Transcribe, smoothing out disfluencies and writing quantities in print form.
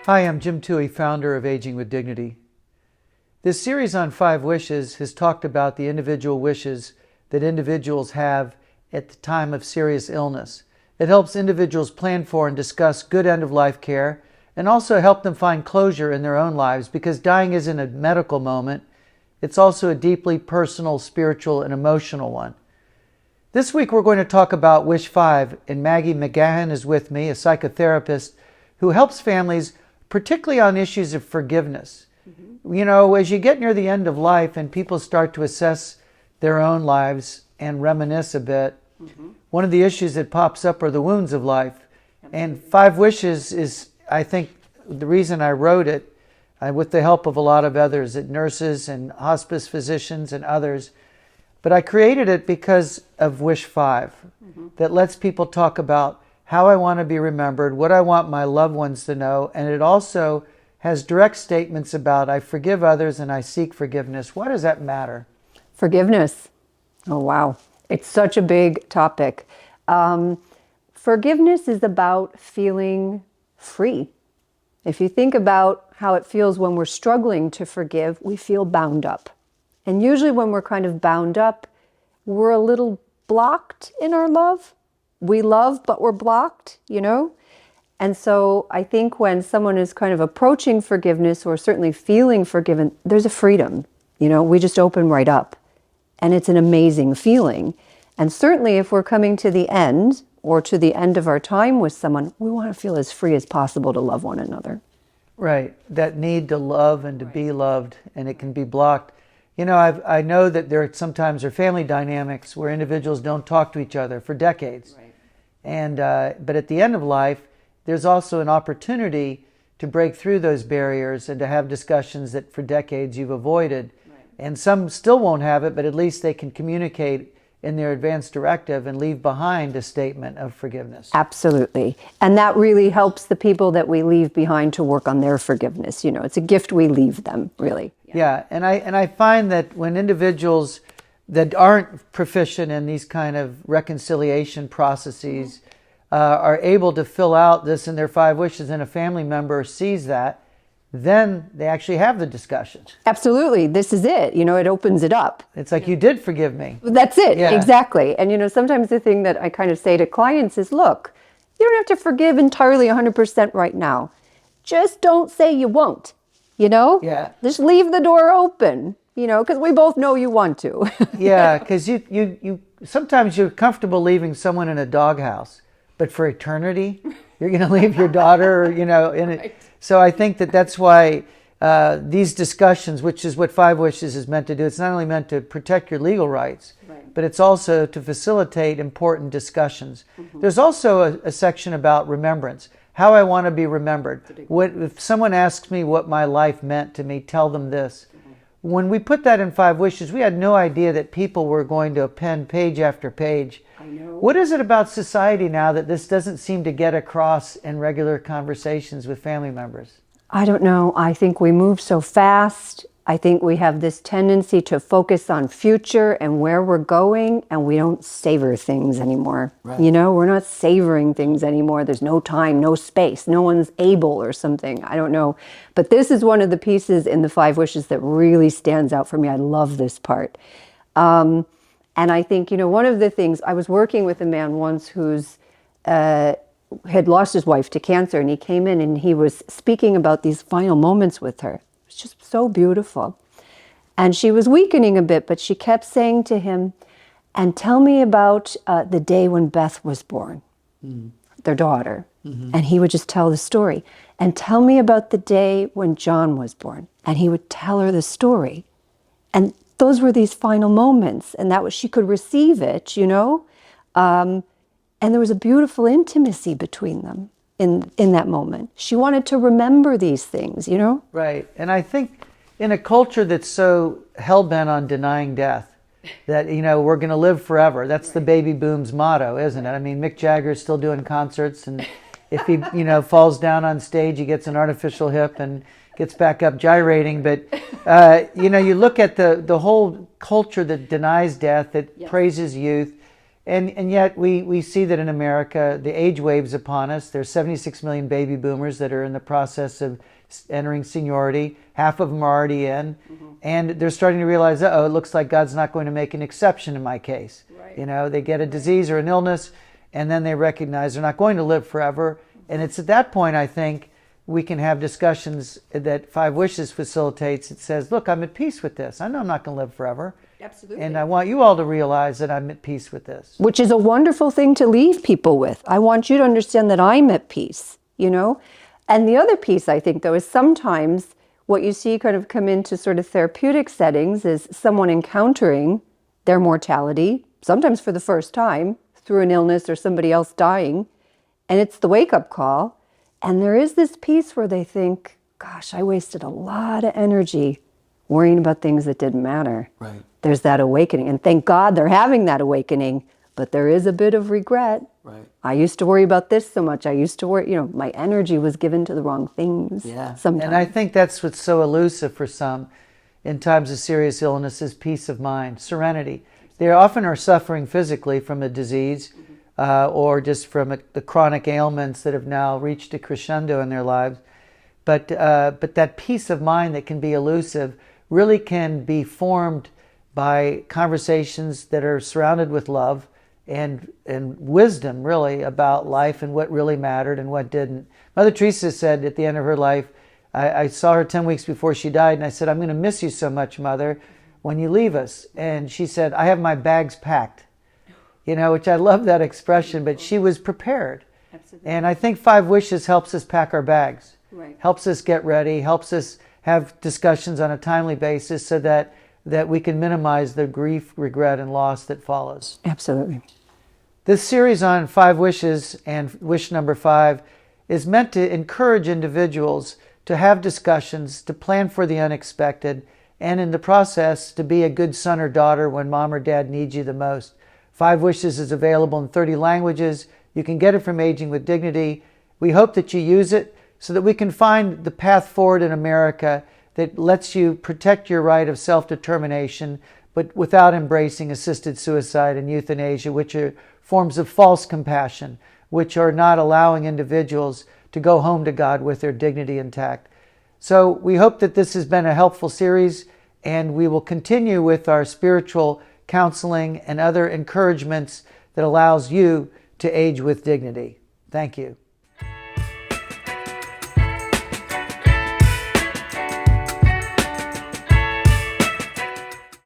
Hi, I'm Jim Toohey, founder of Aging with Dignity. This series on 5 wishes has talked about the individual wishes that individuals have at the time of serious illness. It helps individuals plan for and discuss good end-of-life care and also help them find closure in their own lives, because dying isn't a medical moment. It's also a deeply personal, spiritual, and emotional one. This week we're going to talk about Wish 5, and Maggie McGahon is with me, a psychotherapist who helps families particularly on issues of forgiveness. You know, as you get near the end of life and people start to assess their own lives and reminisce a bit, one of the issues that pops up are the wounds of life. And 5 Wishes is, I think, the reason I wrote it, with the help of a lot of others, nurses and hospice physicians and others. But I created it because of Wish 5, that lets people talk about how I want to be remembered, what I want my loved ones to know, and it also has direct statements about I forgive others and I seek forgiveness. Why does that matter? Forgiveness. Oh, wow. It's such a big topic. Forgiveness is about feeling free. If you think about how it feels when we're struggling to forgive, we feel bound up. And usually when we're kind of bound up, we're a little blocked in our love. We love, but we're blocked, you know? And so I think when someone is kind of approaching forgiveness or certainly feeling forgiven, there's a freedom, you know, we just open right up. And it's an amazing feeling. And certainly if we're coming to the end or to the end of our time with someone, we want to feel as free as possible to love one another. Right. That need to love and to be loved, and it can be blocked. You know, I know that there sometimes are family dynamics where individuals don't talk to each other for decades. Right. And but at the end of life, there's also an opportunity to break through those barriers and to have discussions that for decades you've avoided. Right. And some still won't have it, but at least they can communicate in their advance directive and leave behind a statement of forgiveness. Absolutely. And that really helps the people that we leave behind to work on their forgiveness. You know, it's a gift we leave them, really. Yeah, and I find that when individuals that aren't proficient in these kind of reconciliation processes are able to fill out this in their 5 wishes, and a family member sees that, then they actually have the discussion. Absolutely. This is it. You know, it opens it up. It's like, you did forgive me. That's it. Yeah. Exactly. And, you know, sometimes the thing that I kind of say to clients is, look, you don't have to forgive entirely 100% right now. Just don't say you won't, you know? Yeah. Just leave the door open, you know, because we both know you want to. Yeah, because you sometimes you're comfortable leaving someone in a doghouse, but for eternity, you're going to leave your daughter, you know, in it. Right. So I think that that's why these discussions, which is what 5 Wishes is meant to do, it's not only meant to protect your legal rights, right, but it's also to facilitate important discussions. There's also a section about remembrance, how I want to be remembered. What, if someone asks me what my life meant to me, tell them this. When we put that in 5 Wishes, we had no idea that people were going to append page after page. I know. What is it about society now that this doesn't seem to get across in regular conversations with family members? I don't know. I think we move so fast. I think we have this tendency to focus on future and where we're going, and we don't savor things anymore. Right. You know, we're not savoring things anymore. There's no time, no space, no one's able or something. I don't know. But this is one of the pieces in the 5 Wishes that really stands out for me. I love this part. And I think, you know, one of the things, I was working with a man once who's had lost his wife to cancer, and he came in and he was speaking about these final moments with her. It was just so beautiful. And she was weakening a bit, but she kept saying to him, and tell me about the day when Beth was born, their daughter. And he would just tell the story. And tell me about the day when John was born. And he would tell her the story. And those were these final moments, and that was, she could receive it, you know? And there was a beautiful intimacy between them in that moment. She wanted to remember these things, you know? Right. And I think in a culture that's so hell-bent on denying death, that, you know, we're going to live forever. That's the baby boom's motto, isn't it? I mean, Mick Jagger's still doing concerts, and if he, you know, falls down on stage, he gets an artificial hip and gets back up gyrating. But, you know, you look at the whole culture that denies death, that praises youth. And yet we see that in America, the age waves upon us. There's 76 million baby boomers that are in the process of entering seniority. Half of them are already in. And they're starting to realize, it looks like God's not going to make an exception in my case. Right. You know, they get a disease or an illness, and then they recognize they're not going to live forever. And it's at that point, I think, we can have discussions that Five Wishes facilitates. It says, look, I'm at peace with this. I know I'm not going to live forever. Absolutely. And I want you all to realize that I'm at peace with this. Which is a wonderful thing to leave people with. I want you to understand that I'm at peace, you know? And the other piece, I think, though, is sometimes what you see kind of come into sort of therapeutic settings is someone encountering their mortality, sometimes for the first time, through an illness or somebody else dying, and it's the wake-up call. And there is this piece where they think, gosh, I wasted a lot of energy worrying about things that didn't matter. Right. There's that awakening. And thank God they're having that awakening, but there is a bit of regret. Right. I used to worry about this so much. I used to worry, my energy was given to the wrong things. Yeah. Sometimes. And I think that's what's so elusive for some in times of serious illness is peace of mind, serenity. They often are suffering physically from a disease or just from the chronic ailments that have now reached a crescendo in their lives. But that peace of mind that can be elusive really can be formed by conversations that are surrounded with love and wisdom, really, about life and what really mattered and what didn't. Mother Teresa said at the end of her life, I saw her 10 weeks before she died, and I said, I'm going to miss you so much, Mother, when you leave us. And she said, I have my bags packed, which I love that expression, but she was prepared. Absolutely. And I think Five Wishes helps us pack our bags, Right. helps us get ready, helps us have discussions on a timely basis so that we can minimize the grief, regret, and loss that follows. Absolutely. This series on Five Wishes and wish number 5 is meant to encourage individuals to have discussions, to plan for the unexpected, and in the process to be a good son or daughter when mom or dad needs you the most. Five Wishes is available in 30 languages. You can get it from Aging with Dignity. We hope that you use it so that we can find the path forward in America that lets you protect your right of self-determination, but without embracing assisted suicide and euthanasia, which are forms of false compassion, which are not allowing individuals to go home to God with their dignity intact. So we hope that this has been a helpful series, and we will continue with our spiritual counseling and other encouragements that allows you to age with dignity. Thank you.